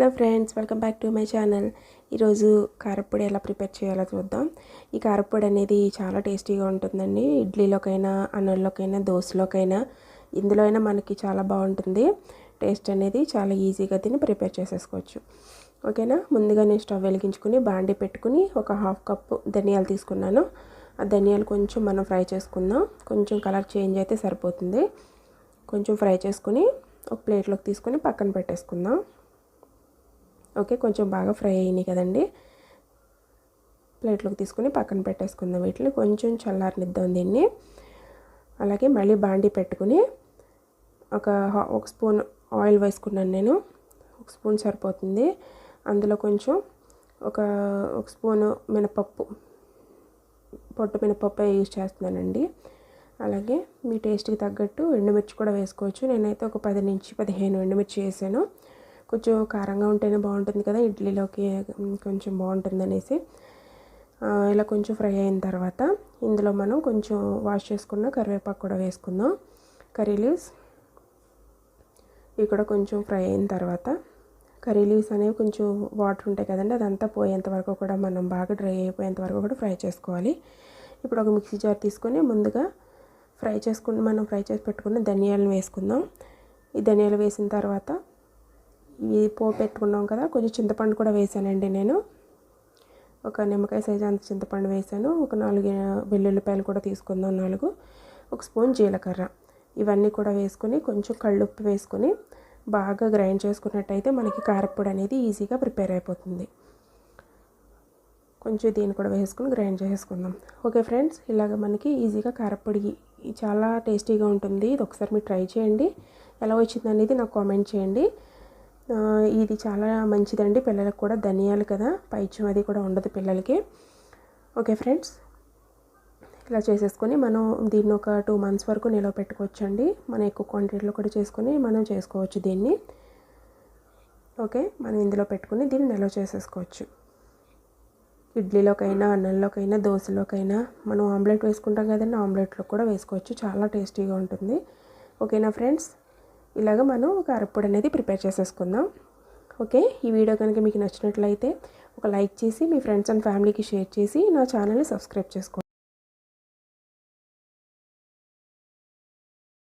Hello friends, welcome back to my channel. ఈరోజు కారప్పొడి ఎలా prepare చేయాలో చూద్దాం. ఈ కారప్పొడి అనేది చాలా టేస్టీగా ఉంటుందండి. ఇడ్లీలోకైనా, అన్నంలోకైనా, దోశలోకైనా, ఇందులో అయినా మనకి చాలా బాగుంటుంది. టేస్ట్ అనేది చాలా ఈజీగా తిని ప్రిపేర్ చేసేసుకోవచ్చు. ఓకేనా. ముందుగా నేను స్టవ్ వెలిగించుకుని బాండీ పెట్టుకుని ఒక హాఫ్ కప్పు ధనియాలు తీసుకున్నాను. ఆ ధనియాలు కొంచెం మనం ఫ్రై చేసుకుందాం. కొంచెం కలర్ చేంజ్ అయితే సరిపోతుంది. కొంచెం ఫ్రై చేసుకుని ఒక ప్లేట్లోకి తీసుకొని పక్కన పెట్టేసుకుందాం. ఓకే, కొంచెం బాగా ఫ్రై అయినాయి కదండి. ప్లేట్లోకి తీసుకుని పక్కన పెట్టేసుకుందాం. వీటిని కొంచెం చల్లారనిద్దాం దీన్ని. అలాగే మళ్ళీ బాండీ పెట్టుకుని ఒక స్పూన్ ఆయిల్ వేసుకున్నాను నేను. ఒక స్పూన్ సరిపోతుంది. అందులో కొంచెం ఒక స్పూను మినపప్పు, పొట్టు మినపప్పు యూజ్ చేస్తున్నానండి. అలాగే మీ టేస్ట్కి తగ్గట్టు ఎండుమిర్చి కూడా వేసుకోవచ్చు. నేనైతే ఒక 10 నుంచి 15 ఎండుమిర్చి వేసాను. కొంచెం కారంగా ఉంటేనే బాగుంటుంది కదా, ఇడ్లీలోకి కొంచెం బాగుంటుంది అనేసి. ఇలా కొంచెం ఫ్రై అయిన తర్వాత ఇందులో మనం కొంచెం వాష్ చేసుకున్న కరివేపాకు కూడా వేసుకుందాం. కర్రీ లీవ్స్ ఇవి కూడా కొంచెం ఫ్రై అయిన తర్వాత, కర్రీ లీవ్స్ అనేవి కొంచెం వాటర్ ఉంటాయి కదండి, అదంతా పోయేంత వరకు కూడా మనం బాగా డ్రై అయిపోయేంత వరకు కూడా ఫ్రై చేసుకోవాలి. ఇప్పుడు ఒక మిక్సీ జార్ తీసుకొని ముందుగా మనం ఫ్రై చేసి పెట్టుకున్న ధనియాలను వేసుకుందాం. ఈ ధనియాలు వేసిన తర్వాత ఇవి పోపు పెట్టుకున్నాం కదా, కొంచెం చింతపండు కూడా వేసానండి నేను. ఒక నిమ్మకాయ సైజు అంత చింతపండు వేసాను. ఒక 4 వెల్లుల్లిపాయలు కూడా తీసుకుందాం, 4. ఒక స్పూన్ జీలకర్ర, ఇవన్నీ కూడా వేసుకొని కొంచెం కళ్ళుప్పు వేసుకొని బాగా గ్రైండ్ చేసుకున్నట్టయితే మనకి కారప్పొడి అనేది ఈజీగా ప్రిపేర్ అయిపోతుంది. కొంచెం దీన్ని కూడా వేసుకుని గ్రైండ్ చేసుకుందాం. ఓకే ఫ్రెండ్స్, ఇలాగ మనకి ఈజీగా కారప్పొడి చాలా టేస్టీగా ఉంటుంది. ఇది ఒకసారి మీరు ట్రై చేయండి. ఎలా వచ్చింది అనేది నాకు కామెంట్ చేయండి. ఇది చాలా మంచిదండి పిల్లలకు కూడా. ధనియాలు కదా, పైచ్యం అది కూడా ఉండదు పిల్లలకి. ఓకే ఫ్రెండ్స్, ఇలా చేసేసుకొని మనం దీన్ని ఒక 2 months వరకు నిలవ పెట్టుకోవచ్చండి. మనం ఎక్కువ క్వాంటిటీలో కూడా చేసుకొని మనం చేసుకోవచ్చు దీన్ని. ఓకే, మనం ఇందులో పెట్టుకుని దీన్ని నిల్వ చేసేసుకోవచ్చు. ఇడ్లీలోకైనా, అన్నంలోకైనా, దోశలోకైనా, మనం ఆమ్లెట్ వేసుకుంటాం కదండి, ఆమ్లెట్లో కూడా వేసుకోవచ్చు. చాలా టేస్టీగా ఉంటుంది. ఓకేనా ఫ్రెండ్స్, ఇలాగ మనం కారప్పొడి అనేది ప్రిపేర్ చేసేసుకుందాం. ఓకే, ఈ వీడియో కనుక మీకు నచ్చినట్లయితే ఒక లైక్ చేసి మీ ఫ్రెండ్స్ అండ్ ఫ్యామిలీకి షేర్ చేసి నా ఛానల్ని సబ్స్క్రైబ్ చేసుకోండి.